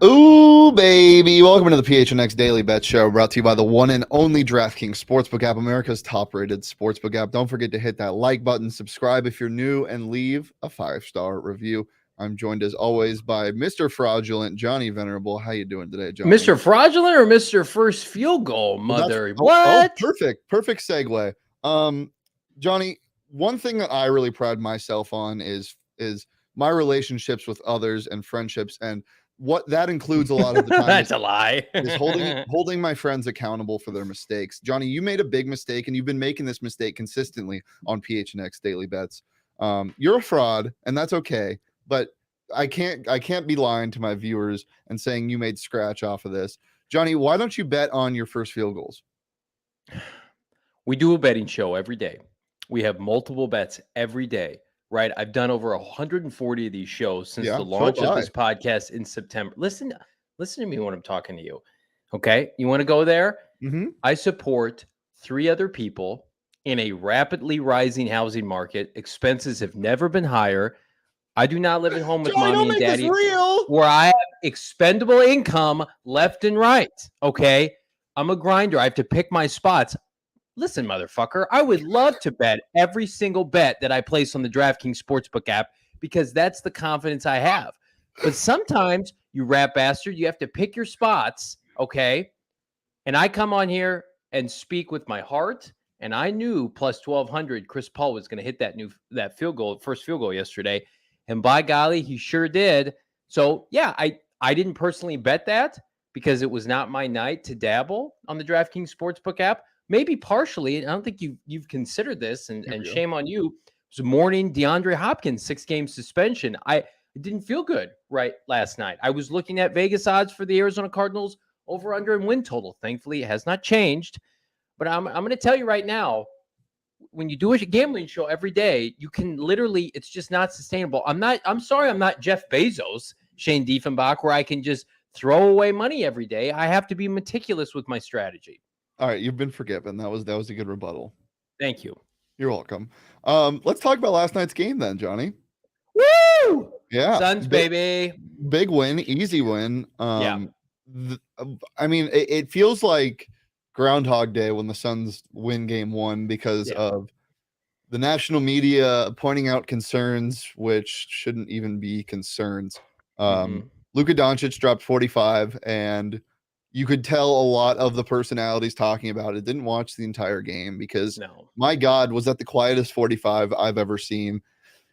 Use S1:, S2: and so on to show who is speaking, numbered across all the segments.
S1: Ooh, baby. Welcome to the PHNX Daily Bet Show, brought to you by the one and only DraftKings Sportsbook app, America's top-rated sportsbook app. Don't forget to hit that like button, subscribe if you're new, and leave a 5-star review. I'm joined, as always, by Mr. Fraudulent, Johnny Venerable. How you doing today, Johnny?
S2: Mr. Fraudulent or Mr. First Field Goal, mother?
S1: What? Oh, perfect segue. Johnny, one thing that I really pride myself on is my relationships with others and friendships, and what that includes a lot of the time
S2: that's a lie.
S1: is holding my friends accountable for their mistakes. Johnny, you made a big mistake, and you've been making this mistake consistently on PHNX Daily Bets. You're a fraud, and that's okay, but I can't be lying to my viewers and saying you made scratch off of this. Johnny, why don't you bet on your first field goals?
S2: We do a betting show every day. We have multiple bets every day. Right. I've done over 140 of these shows since the launch of this podcast in September. Listen to me when I'm talking to you. Okay. You want to go there?
S1: Mm-hmm.
S2: I support 3 other people in a rapidly rising housing market. Expenses have never been higher. I do not live at home with mommy and daddy where I have expendable income left and right. Okay. I'm a grinder. I have to pick my spots. Listen, motherfucker, I would love to bet every single bet that I place on the DraftKings Sportsbook app because that's the confidence I have. But sometimes, you rat bastard, you have to pick your spots, okay? And I come on here and speak with my heart, and I knew plus 1,200 Chris Paul was going to hit that first field goal yesterday, and by golly, he sure did. So, yeah, I didn't personally bet that because it was not my night to dabble on the DraftKings Sportsbook app. Maybe partially. I don't think you've considered this, and shame on you. It was morning DeAndre Hopkins 6-game suspension. I didn't feel good last night. I was looking at Vegas odds for the Arizona Cardinals over under and win total. Thankfully, it has not changed. But I'm going to tell you right now, when you do a gambling show every day, you can literally, it's just not sustainable. I'm sorry, I'm not Jeff Bezos, Shane Diefenbach, where I can just throw away money every day. I have to be meticulous with my strategy.
S1: All right, you've been forgiven. That was a good rebuttal.
S2: Thank you.
S1: You're welcome. Let's talk about last night's game then, Johnny.
S2: Woo!
S1: Yeah.
S2: Suns, baby.
S1: Big win, easy win.
S2: Yeah.
S1: I mean, it feels like Groundhog Day when the Suns win game 1 because of the national media pointing out concerns, which shouldn't even be concerns. Luka Doncic dropped 45, and you could tell a lot of the personalities talking about it didn't watch the entire game because, my God, was that the quietest 45 I've ever seen.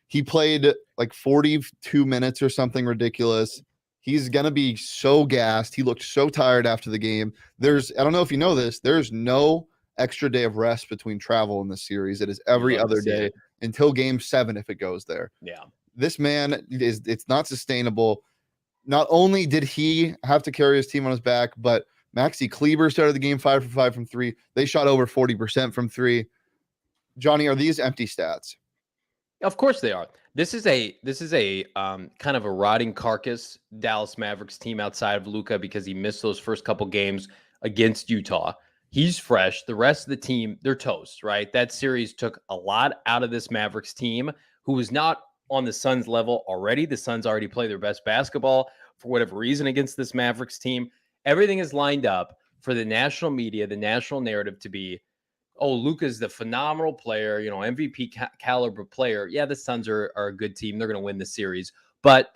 S1: He played like 42 minutes or something ridiculous. He's going to be so gassed. He looked so tired after the game. I don't know if you know this, there's no extra day of rest between travel in this series. It is every other day until game 7 if it goes there.
S2: Yeah.
S1: This man it's not sustainable. Not only did he have to carry his team on his back, but Maxi Kleber started the game 5 for 5 from 3. They shot over 40% from 3. Johnny, are these empty stats?
S2: Of course they are. This is a kind of a rotting carcass Dallas Mavericks team outside of Luka because he missed those first couple games against Utah. He's fresh. The rest of the team, they're toast, right? That series took a lot out of this Mavericks team, who was not on the Suns level already. The Suns already play their best basketball for whatever reason against this Mavericks team. Everything is lined up for the national media, the national narrative to be, oh, Luka's the phenomenal player, MVP caliber player. Yeah, the Suns are a good team. They're going to win the series. But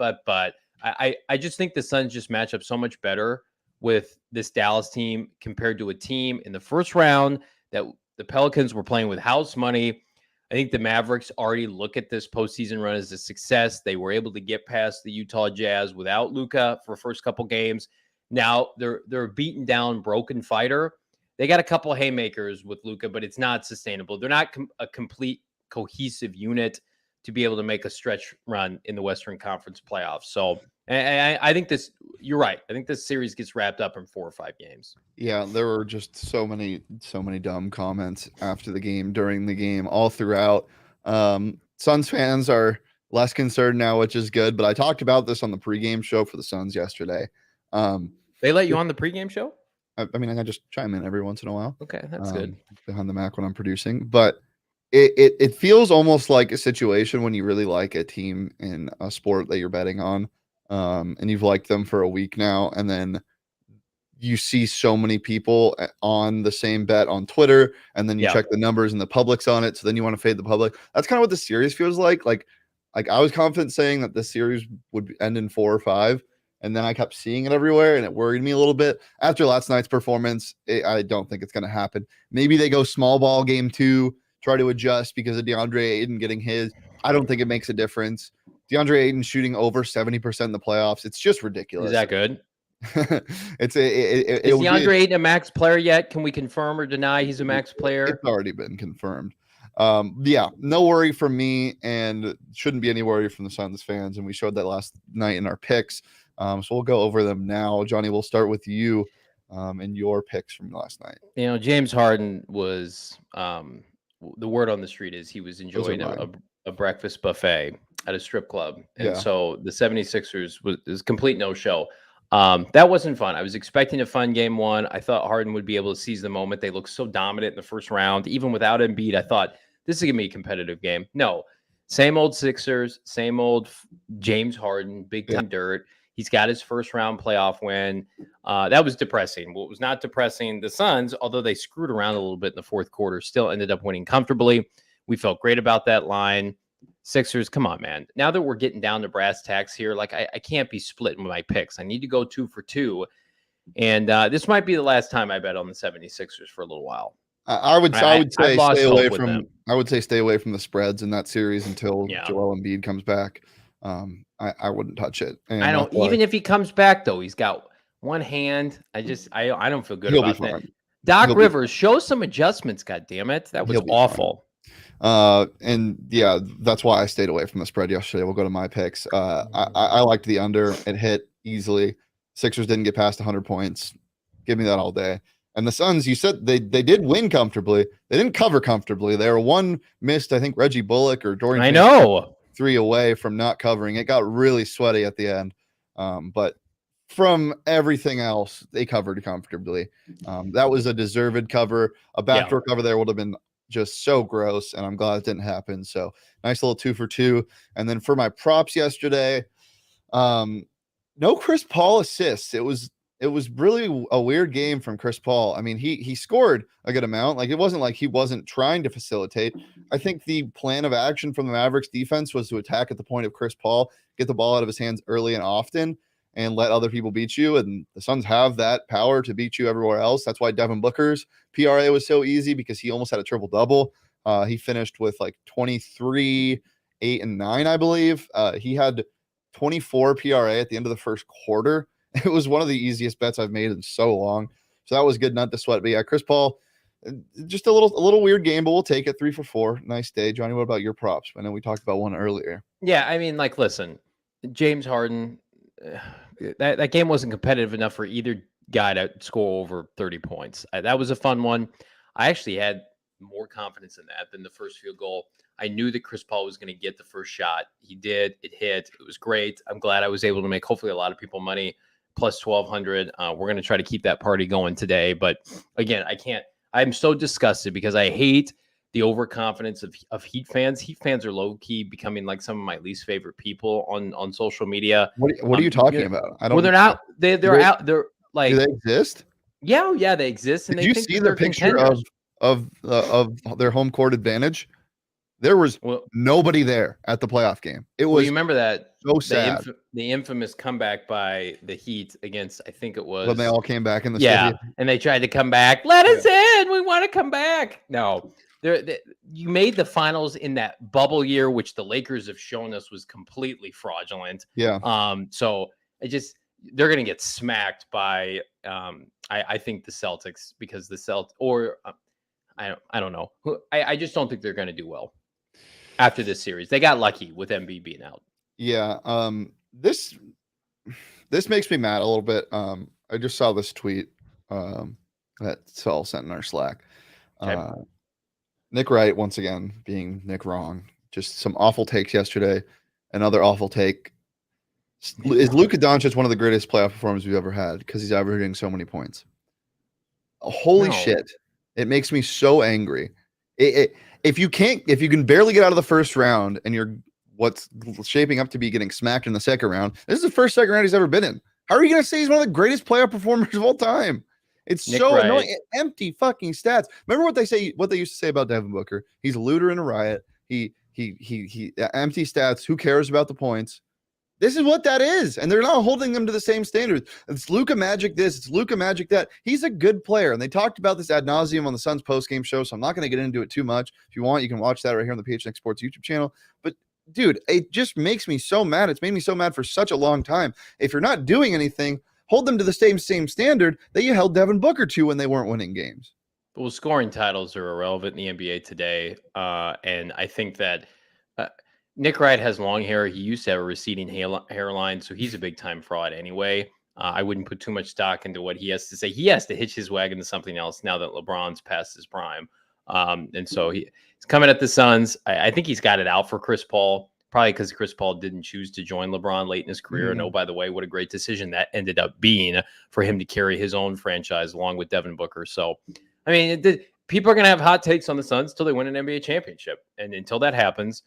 S2: I just think the Suns just match up so much better with this Dallas team compared to a team in the first round that the Pelicans were playing with house money. I think the Mavericks already look at this postseason run as a success. They were able to get past the Utah Jazz without Luka for the first couple games. Now they're a beaten down, broken fighter. They got a couple haymakers with Luka, but it's not sustainable. They're not a complete cohesive unit to be able to make a stretch run in the Western Conference playoffs. So I think you're right. I think this series gets wrapped up in 4 or 5 games.
S1: Yeah, there were just so many dumb comments after the game, during the game, all throughout. Suns fans are less concerned now, which is good. But I talked about this on the pregame show for the Suns yesterday.
S2: They let you on the pregame show?
S1: I mean, I just chime in every once in a while.
S2: Okay, that's good.
S1: Behind the Mac when I'm producing. But it feels almost like a situation when you really like a team in a sport that you're betting on, and you've liked them for a week now, and then you see so many people on the same bet on Twitter, and then you check the numbers and the public's on it, so then you want to fade the public. That's kind of what the series feels like. Like I was confident saying that this series would end in 4 or 5, and then I kept seeing it everywhere, and it worried me a little bit. After last night's performance, I don't think it's going to happen. Maybe they go small ball game 2, try to adjust because of DeAndre Ayton getting his. I don't think it makes a difference. DeAndre Ayton shooting over 70% in the playoffs. It's just ridiculous.
S2: Is that good?
S1: Is
S2: DeAndre Ayton a max player yet? Can we confirm or deny he's a max player?
S1: It's already been confirmed. Yeah, no worry from me, and shouldn't be any worry from the Suns fans. And we showed that last night in our picks. So we'll go over them now. Johnny, we'll start with you and your picks from last night.
S2: You know, James Harden was the word on the street is he was enjoying a breakfast buffet at a strip club. And so the 76ers was complete no-show. That wasn't fun. I was expecting a fun game 1. I thought Harden would be able to seize the moment. They looked so dominant in the first round. Even without Embiid, I thought this is going to be a competitive game. No, same old Sixers, same old James Harden, big time dirt. He's got his first round playoff win. That was depressing. What was not depressing, the Suns, although they screwed around a little bit in the fourth quarter, still ended up winning comfortably. We felt great about that line. Sixers, come on, man. Now that we're getting down to brass tacks here, like I can't be splitting with my picks. I need to go 2 for 2. And this might be the last time I bet on the 76ers for a little while.
S1: I would say stay away from stay away from the spreads in that series until Joel Embiid comes back. I wouldn't touch it. And
S2: I don't even if he comes back though, he's got one hand. I don't feel good about that. Doc Rivers, show some adjustments, god damn it. That was awful.
S1: And yeah, that's why I stayed away from the spread yesterday. We'll go to my picks. I liked the under. It hit easily. Sixers didn't get past 100 points. Give me that all day. And the Suns, you said they did win comfortably. They didn't cover comfortably. They were one missed, I think, Reggie Bullock or Dorian.
S2: I know.
S1: 3 away from not covering. It got really sweaty at the end. But from everything else, they covered comfortably. That was a deserved cover. A backdoor cover there would have been just so gross, and I'm glad it didn't happen. So nice little 2 for 2. And then for my props yesterday, no Chris Paul assists. It was really a weird game from Chris Paul. I mean, he scored a good amount. Like, it wasn't like he wasn't trying to facilitate. I think the plan of action from the Mavericks defense was to attack at the point of Chris Paul, get the ball out of his hands early and often, and let other people beat you. And the Suns have that power to beat you everywhere else. That's why Devin Booker's PRA was so easy, because he almost had a triple-double. He finished with like 23, 8, and 9, I believe. He had 24 PRA at the end of the first quarter. It was one of the easiest bets I've made in so long. So that was good, not to sweat. But yeah, Chris Paul, just a little weird game, but we'll take it. 3 for 4. Nice day. Johnny, what about your props? I know we talked about one earlier.
S2: Yeah, I mean, like, listen, James Harden, that game wasn't competitive enough for either guy to score over 30 points. That was a fun one. I actually had more confidence in that than the first field goal. I knew that Chris Paul was going to get the first shot. He did. It hit. It was great. I'm glad I was able to make hopefully a lot of people money, plus 1,200. We're going to try to keep that party going today. But again, I can't. I'm so disgusted because I hate the overconfidence of Heat fans. Heat fans are low-key becoming like some of my least favorite people on social media.
S1: What are you talking about?
S2: I don't. Well, they're not. They're out. They're like.
S1: Do they exist?
S2: Yeah, they exist. And
S1: Did you see the picture of their home court advantage? There was nobody there at the playoff game. It was.
S2: You remember that
S1: so sad.
S2: The infamous comeback by the Heat against, I think it was
S1: when they all came back in the stadium.
S2: And they tried to come back. Let us in. We want to come back. No, you made the finals in that bubble year, which the Lakers have shown us was completely fraudulent.
S1: Yeah.
S2: So they're going to get smacked by, I think the Celtics, because the Celtics, or I don't know. I just don't think they're going to do well after this series. They got lucky with Embiid being out.
S1: Yeah. This makes me mad a little bit. I just saw this tweet that Saul sent in our Slack.
S2: Okay.
S1: Nick Wright, once again, being Nick wrong. Just some awful takes yesterday. Another awful take. Is Luka Doncic one of the greatest playoff performers we've ever had because he's averaging so many points? Holy shit. It makes me so angry. If you can barely get out of the first round and you're what's shaping up to be getting smacked in the second round, this is the first second round he's ever been in. How are you going to say he's one of the greatest playoff performers of all time? It's Nick so Wright. Annoying. Empty fucking stats. Remember what they used to say about Devin Booker? He's a looter and a riot. He empty stats. Who cares about the points? This is what that is. And they're not holding them to the same standards. It's Luka Magic this, it's Luka Magic that. He's a good player. And they talked about this ad nauseum on the Suns postgame show, so I'm not going to get into it too much. If you want, you can watch that right here on the PHNX Sports YouTube channel. But dude, it just makes me so mad. It's made me so mad for such a long time. If you're not doing anything, hold them to the same standard that you held Devin Booker to when they weren't winning games.
S2: Well, scoring titles are irrelevant in the NBA today. And I think that Nick Wright has long hair. He used to have a receding hairline, so he's a big-time fraud anyway. I wouldn't put too much stock into what he has to say. He has to hitch his wagon to something else now that LeBron's past his prime. And so he's coming at the Suns. I think he's got it out for Chris Paul, probably because Chris Paul didn't choose to join LeBron late in his career.
S1: Mm-hmm.
S2: And oh, by the way, what a great decision that ended up being for him to carry his own franchise along with Devin Booker. So, I mean, people are going to have hot takes on the Suns till they win an NBA championship. And until that happens,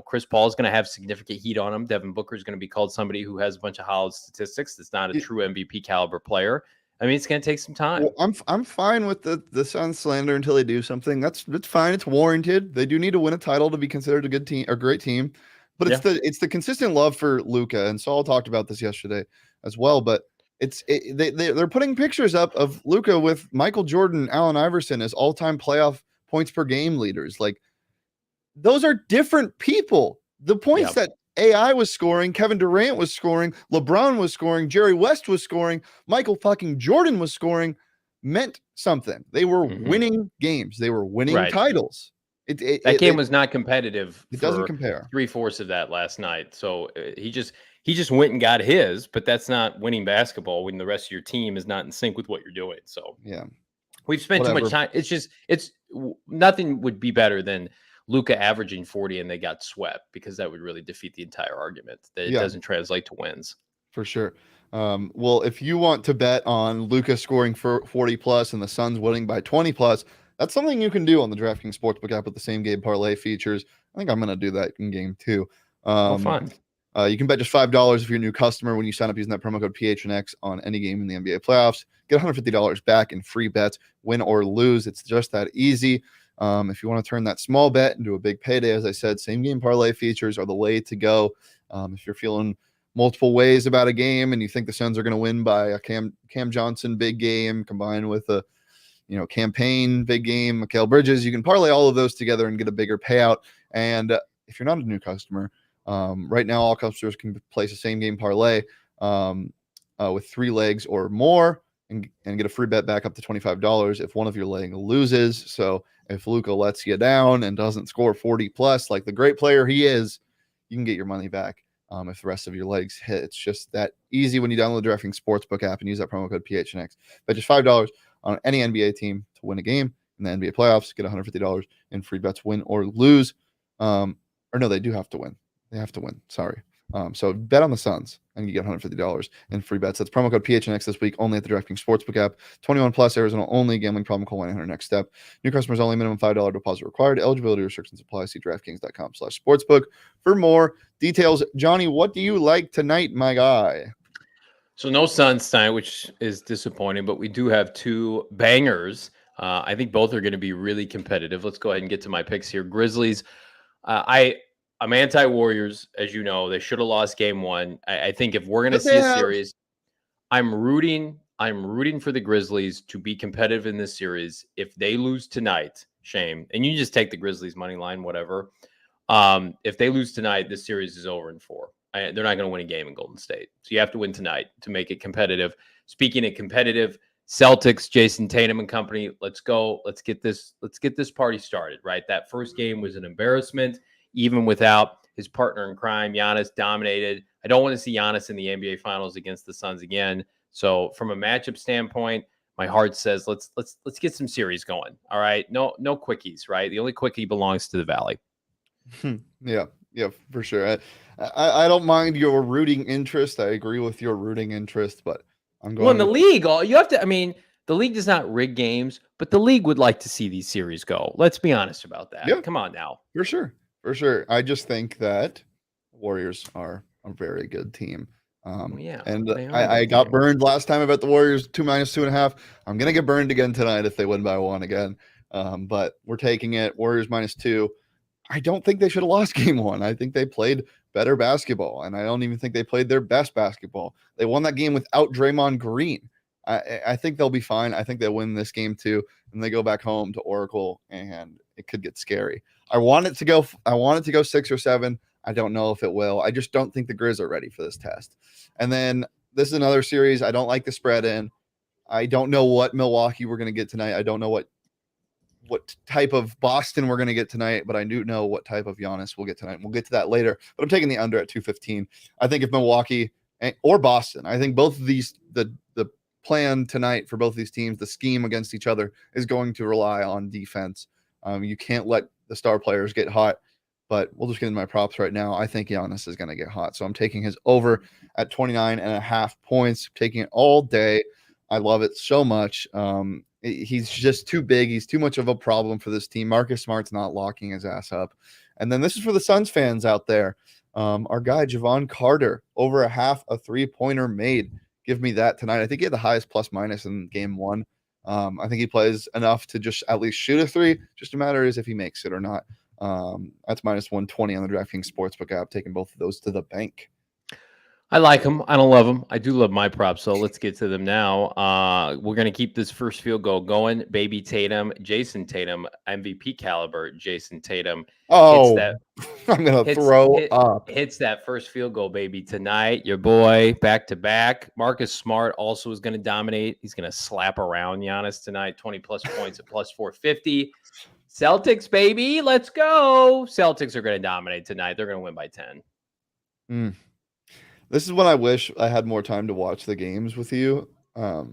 S2: Chris Paul is going to have significant heat on him. Devin Booker is going to be called somebody who has a bunch of hollow statistics. That's not a true MVP caliber player. I mean, it's going to take some time.
S1: Well, I'm fine with the Suns slander until they do something. That's fine. It's warranted. They do need to win a title to be considered a good team or great team. But it's the consistent love for Luka, and Saul talked about this yesterday as well. But they're putting pictures up of Luka with Michael Jordan, Allen Iverson as all-time playoff points per game leaders. Like, those are different people. The points that AI was scoring, Kevin Durant was scoring, LeBron was scoring, Jerry West was scoring, Michael fucking Jordan was scoring, meant something. They were winning games. They were winning titles.
S2: That game was not competitive.
S1: It doesn't compare.
S2: 3/4 of that last night. So he just went and got his, but that's not winning basketball when the rest of your team is not in sync with what you're doing. So we've spent too much time. It's nothing would be better than Luka averaging 40 and they got swept, because that would really defeat the entire argument that it doesn't translate to wins.
S1: For sure. Well, if you want to bet on Luka scoring for 40 plus and the Suns winning by 20 plus, that's something you can do on the DraftKings Sportsbook app with the same game parlay features. I think I'm going to do that in game too.
S2: Fun.
S1: You can bet just $5 if you're a new customer when you sign up using that promo code PHNX on any game in the NBA playoffs. Get $150 back in free bets, win or lose. It's just that easy. If you want to turn that small bet into a big payday, as I said, same game parlay features are the way to go. If you're feeling multiple ways about a game and you think the Suns are going to win by a Cam Johnson big game combined with a campaign big game, Mikal Bridges, you can parlay all of those together and get a bigger payout. And if you're not a new customer, right now all customers can place a same game parlay with 3 legs or more and get a free bet back up to $25 if one of your leg loses. So if Luka lets you down and doesn't score 40 plus, like the great player he is, you can get your money back if the rest of your legs hit. It's just that easy when you download the DraftKings Sportsbook app and use that promo code PHNX. Bet just $5 on any NBA team to win a game in the NBA playoffs. Get $150 in free bets, win or lose. Or no, they do have to win. They have to win. Sorry. So bet on the Suns and you get $150 in free bets. That's promo code PHNX this week only at the DraftKings Sportsbook app. 21 plus, Arizona only. Gambling problem, call 1-800-NEXT STEP. New customers only. Minimum $5 deposit required. Eligibility restrictions apply. See DraftKings.com/sportsbook for more details. Johnny, what do you like tonight, my guy?
S2: So no Suns tonight, which is disappointing, but we do have 2 bangers. I think both are going to be really competitive. Let's go ahead and get to my picks here. Grizzlies I'm anti-Warriors, as you know. They should have lost game one. I think if we're going to see a series, I'm rooting for the Grizzlies to be competitive in this series. If they lose tonight, shame. And you just take the Grizzlies money line, whatever. If they lose tonight, this series is over in 4. They're not going to win a game in Golden State. So you have to win tonight to make it competitive. Speaking of competitive, Celtics, Jason Tatum and company, let's go. Let's get this party started, right? That first game was an embarrassment, even without his partner in crime. Giannis dominated. I don't want to see Giannis in the NBA Finals against the Suns again. So from a matchup standpoint, my heart says let's get some series going. All right. No quickies, right? The only quickie belongs to the Valley.
S1: Yeah, for sure. I don't mind your rooting interest. I agree with your rooting interest, but I'm going.
S2: Well, in the league, you have to. I mean, the league does not rig games, but the league would like to see these series go. Let's be honest about that. Yeah, come on now.
S1: For sure. I just think that Warriors are a very good team. And I got burned last time about the Warriors 2 - 2.5. I'm gonna get burned again tonight if they win by 1 again. But we're taking it. Warriors -2. I don't think they should have lost game 1. I think they played better basketball, and I don't even think they played their best basketball. They won that game without Draymond Green. I think they'll be fine. I think they'll win this game too, and they go back home to Oracle, and it could get scary. I want it to go 6 or 7. I don't know if it will. I just don't think the Grizz are ready for this test. And then this is another series I don't like the spread in. I don't know what Milwaukee we're going to get tonight. I don't know what type of Boston we're going to get tonight, but I do know what type of Giannis we'll get tonight. We'll get to that later, but I'm taking the under at 215. I think if Milwaukee or Boston, I think both of these, the plan tonight for both these teams, the scheme against each other is going to rely on defense. You can't let the star players get hot, but we'll just get into my props right now. I think Giannis is going to get hot. So I'm taking his over at 29.5 points, taking it all day. I love it so much. He's just too big. He's too much of a problem for this team. Marcus Smart's not locking his ass up. And then this is for the Suns fans out there. Our guy, Javon Carter, over a half a three-pointer made. Give me that tonight. I think he had the highest plus-minus in game 1. I think he plays enough to just at least shoot a 3. Just a matter is if he makes it or not. That's -120 on the DraftKings Sportsbook app, taking both of those to the bank.
S2: I like them. I don't love them. I do love my props, so let's get to them now. We're going to keep this first field goal going. Baby Tatum, Jason Tatum, MVP caliber Jason Tatum.
S1: Oh, I'm going to throw up.
S2: Hits that first field goal, baby, tonight. Your boy, back-to-back. Marcus Smart also is going to dominate. He's going to slap around Giannis tonight. 20-plus points at +450. Celtics, baby, let's go. Celtics are going to dominate tonight. They're going to win by 10.
S1: This is when I wish I had more time to watch the games with you,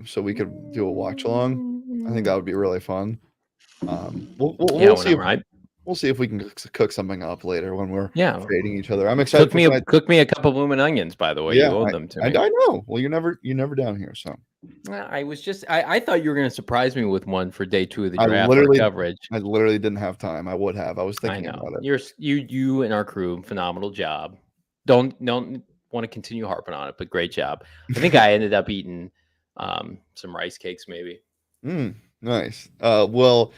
S1: so we could do a watch along. I think that would be really fun. We'll see. We'll see if we can cook something up later when we're fading each other. I'm excited.
S2: Cook me a couple of blooming onions, by the way. Yeah, you owed them to me.
S1: I know. Well, you're never down here, so.
S2: I thought you were going to surprise me with one for day 2 of the draft coverage.
S1: I literally didn't have time. I would have. I was thinking about it.
S2: You and our crew, phenomenal job. Don't want to continue harping on it, but great job. I think I ended up eating some rice cakes, maybe.
S1: Nice. We'll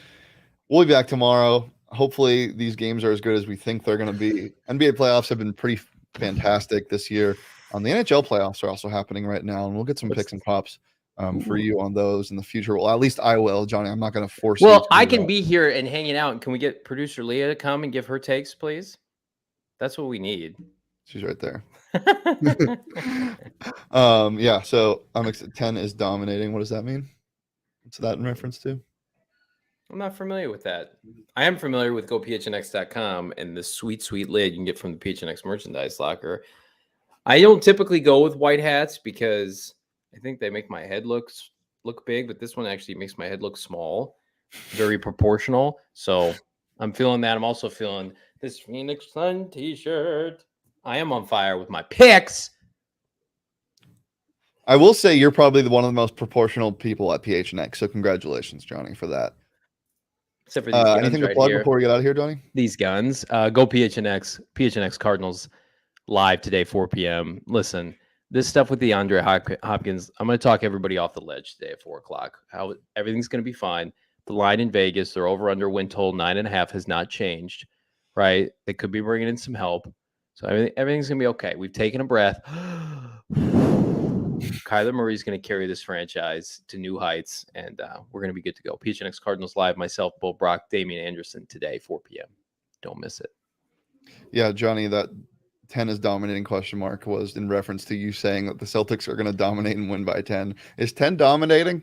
S1: be back tomorrow. Hopefully these games are as good as we think they're going to be. NBA playoffs have been pretty fantastic this year. The NHL playoffs are also happening right now, and we'll get some picks and props for you on those in the future. Well, at least I will, Johnny. I'm not going to force you.
S2: Well, I can be here and hanging out. And can we get producer Leah to come and give her takes, please? That's what we need.
S1: She's right there. So I'm 10 is dominating. What does that mean? What's that in reference to?
S2: I'm not familiar with that. I am familiar with GoPHNX.com and the sweet lid you can get from the PHNX merchandise locker. I don't typically go with white hats because I think they make my head look big, but this one actually makes my head look small, very proportional. So I'm feeling that. I'm also feeling this Phoenix Sun t-shirt. I am on fire with my picks.
S1: I will say you're probably one of the most proportional people at PHNX. So congratulations, Johnny, for that.
S2: Except for these guns
S1: anything to plug before we get out of here, Johnny?
S2: These guns. Go PHNX Cardinals live today, 4 p.m. Listen, this stuff with DeAndre Hopkins, I'm going to talk everybody off the ledge today at 4 o'clock. How everything's going to be fine. The line in Vegas, their over-under win total 9.5 has not changed. right? They could be bringing in some help. So everything's going to be okay. We've taken a breath. Kyler Murray's going to carry this franchise to new heights, and we're going to be good to go. PHNX Cardinals Live, myself, Bull Brock, Damian Anderson, today, 4 p.m. Don't miss it.
S1: Yeah, Johnny, that 10 is dominating question mark was in reference to you saying that the Celtics are going to dominate and win by 10. Is 10 dominating?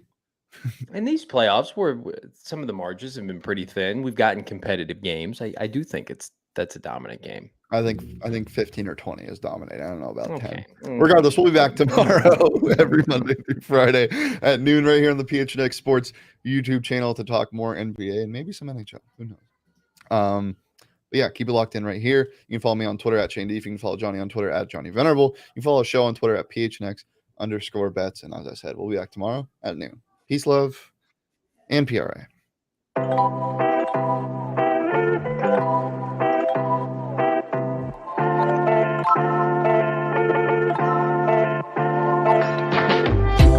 S2: In these playoffs, where some of the margins have been pretty thin, we've gotten competitive games. I do think that's a dominant game.
S1: I think 15 or 20 is dominating. I don't know about 10. Regardless, we'll be back tomorrow every Monday through Friday at noon right here on the PHNX Sports YouTube channel to talk more NBA and maybe some NHL. Who knows? But yeah, keep it locked in right here. You can follow me on Twitter at Shane Deef. You can follow Johnny on Twitter at Johnny Venerable. You can follow the show on Twitter at PHNX_bets. And as I said, we'll be back tomorrow at noon. Peace, love, and PRA.